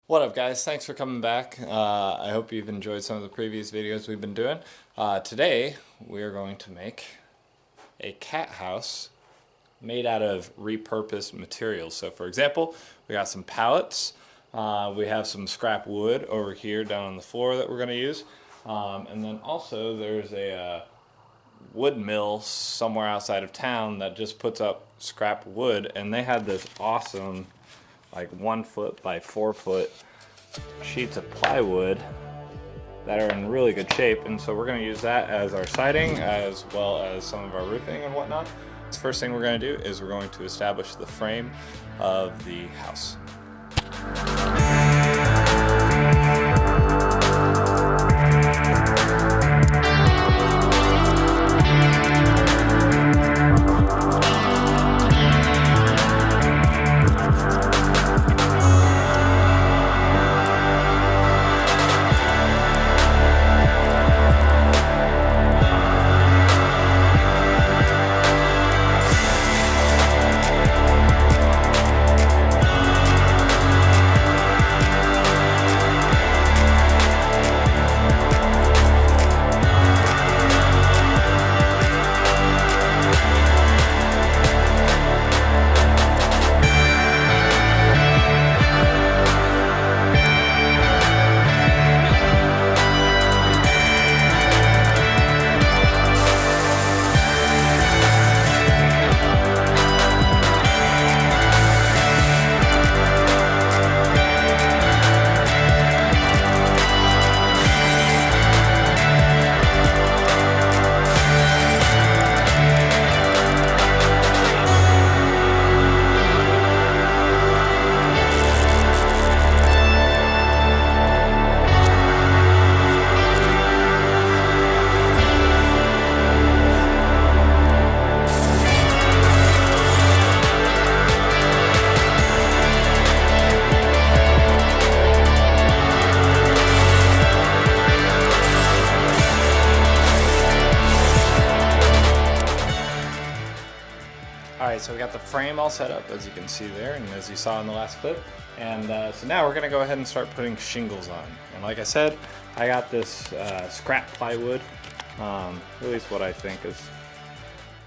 What up, guys? Thanks for coming back. I hope you've enjoyed some of the previous videos we've been doing. Today we are going to make a cat house made out of repurposed materials. So for example, we got some pallets, we have some scrap wood over here down on the floor that we're going to use, and then also there's a wood mill somewhere outside of town that just puts up scrap wood, and they had this awesome like 1 foot by 4 foot sheets of plywood that are in really good shape, and so we're going to use that as our siding as well as some of our roofing and whatnot. The first thing we're going to do is we're going to establish the frame of the house. Alright, so we got the frame all set up, as you can see there, and as you saw in the last clip. And so now we're going to go ahead and start putting shingles on. And like I said, I got this scrap plywood, at least what I think is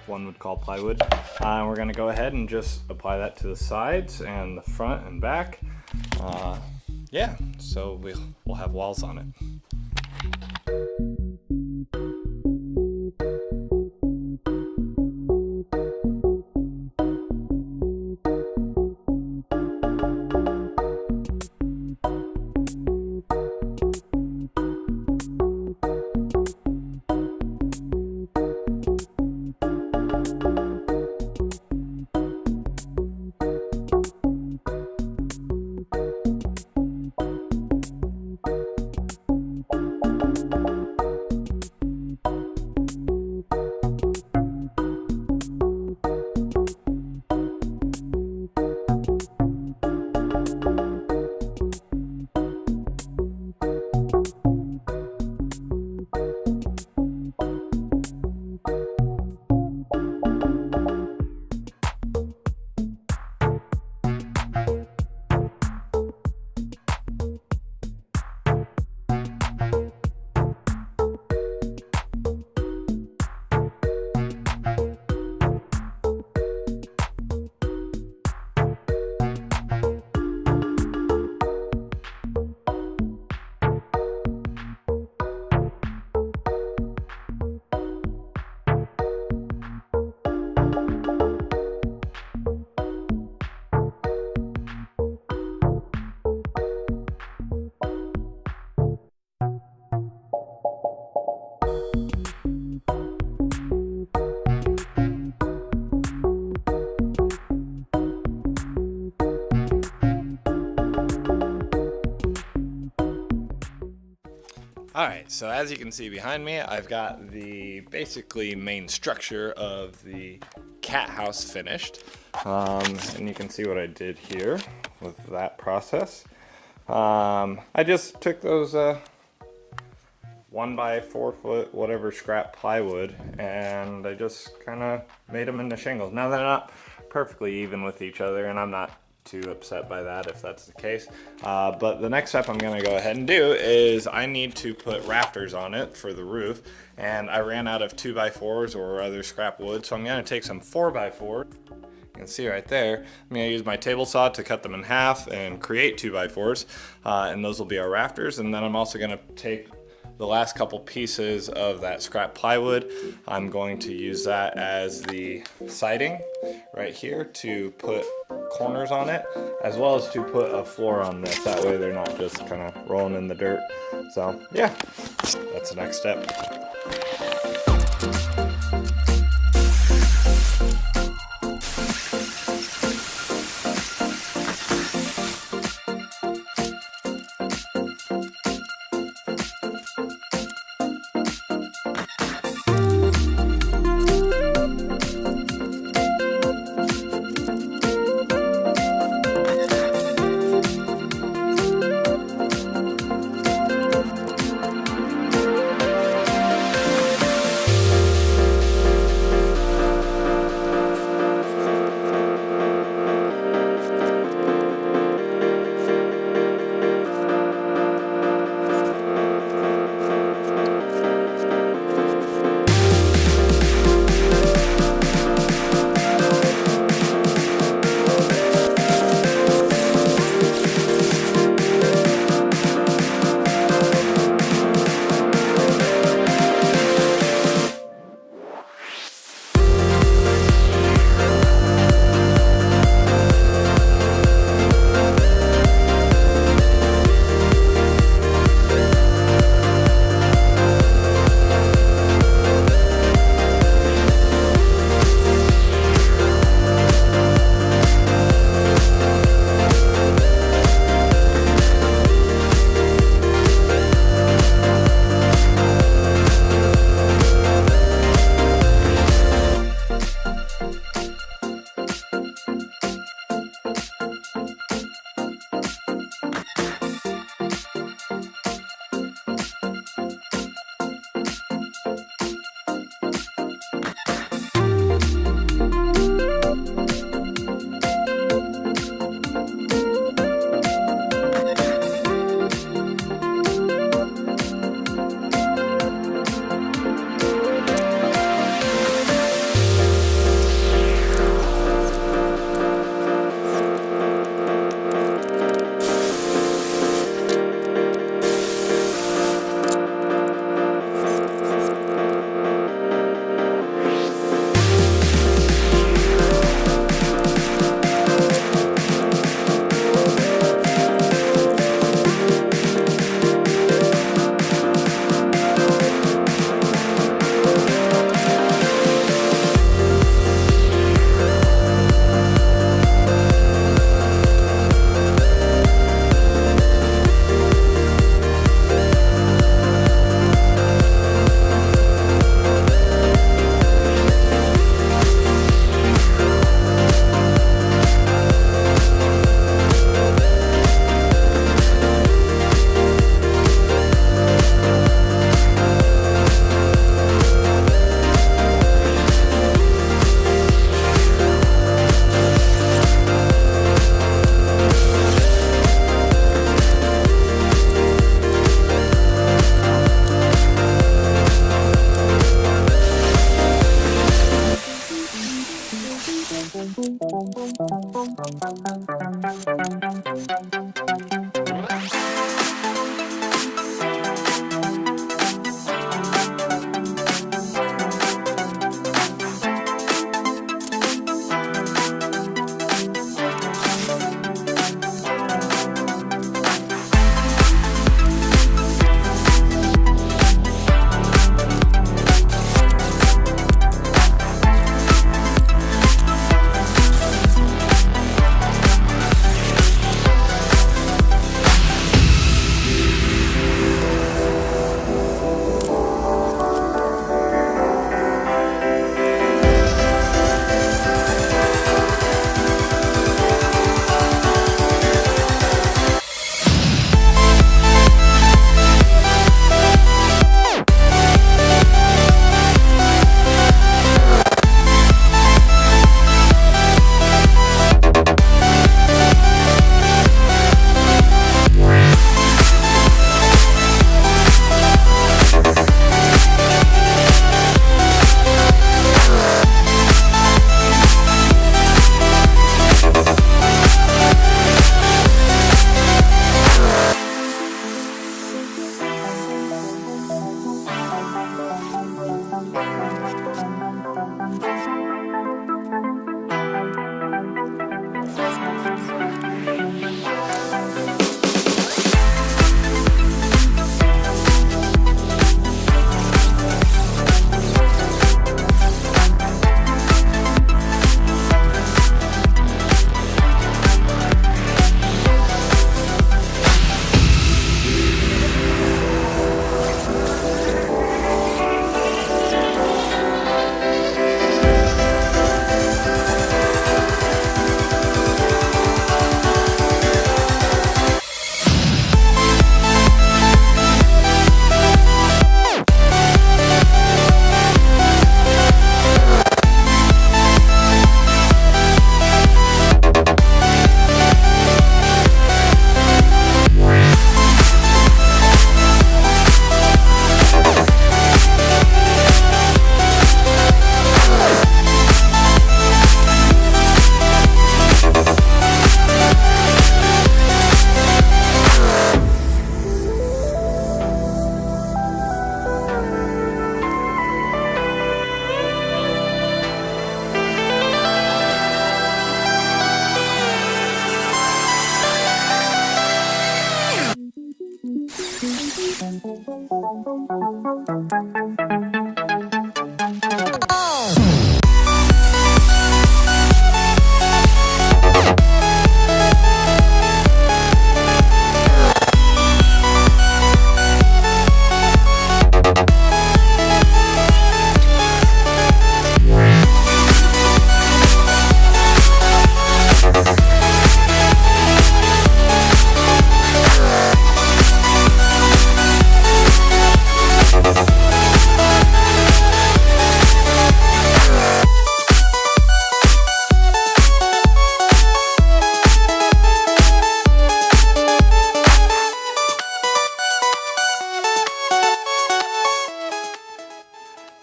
one would call plywood. We're going to go ahead and just apply that to the sides and the front and back. Yeah, so we'll have walls on it. Alright, so as you can see behind me, I've got the basically main structure of the cat house finished. And you can see what I did here with that process. I just took those 1 by 4 foot whatever scrap plywood, and I just kind of made them into shingles. Now they're not perfectly even with each other, and I'm not too upset by that if that's the case. But the next step I'm gonna go ahead and do is I need to put rafters on it for the roof, and I ran out of 2x4s or other scrap wood, so I'm gonna take some 4x4. You can see right there, I'm gonna use my table saw to cut them in half and create 2x4s, and those will be our rafters. And then I'm also gonna take the last couple pieces of that scrap plywood. I'm going to use that as the siding right here to put corners on it, as well as to put a floor on this. That way they're not just kind of rolling in the dirt. So yeah, that's the next step.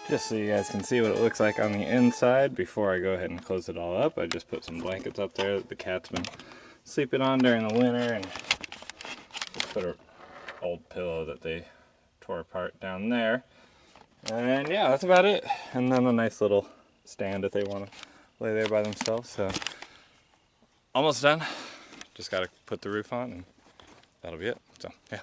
Just so you guys can see what it looks like on the inside before I go ahead and close it all up, I just put some blankets up there that the cat's been sleeping on during the winter, and just put an old pillow that they tore apart down there. And yeah, that's about it. And then a nice little stand if they want to lay there by themselves. So almost done. Just got to put the roof on and that'll be it. So yeah.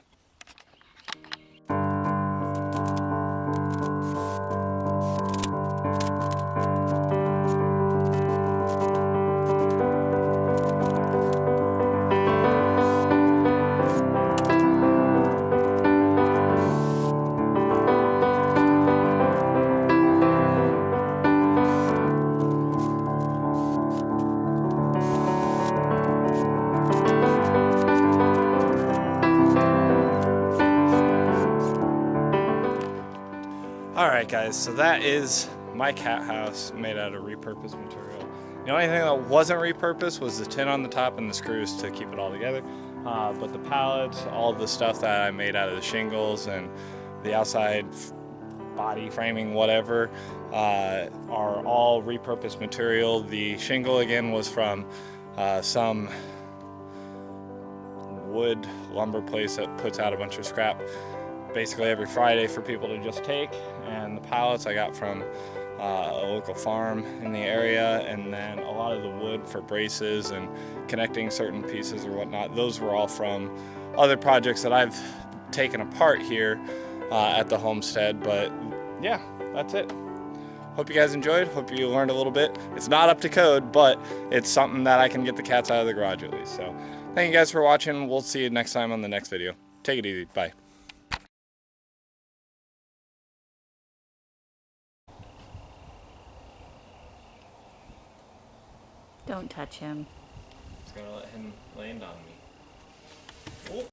Alright guys, so that is my cat house made out of repurposed material. The only thing that wasn't repurposed was the tin on the top and the screws to keep it all together. But the pallets, all the stuff that I made out of the shingles and the outside body framing, whatever, are all repurposed material. The shingle again was from some wood lumber place that puts out a bunch of scrap basically every Friday for people to just take, and the pallets I got from a local farm in the area, and then a lot of the wood for braces and connecting certain pieces or whatnot, those were all from other projects that I've taken apart here at the homestead. But yeah, that's it. Hope you guys enjoyed. Hope you learned a little bit. It's not up to code, but it's something that I can get the cats out of the garage at least. So thank you guys for watching. We'll see you next time on the next video. Take it easy. Bye. Don't touch him. Just gonna let him land on me.